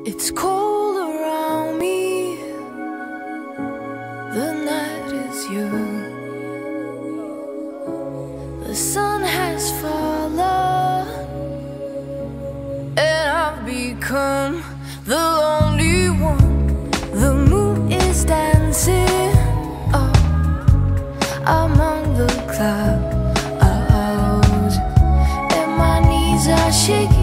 It's cold around me, the night is young, the sun has fallen, and I've become the lonely one. The moon is dancing up among the clouds, and my knees are shaking.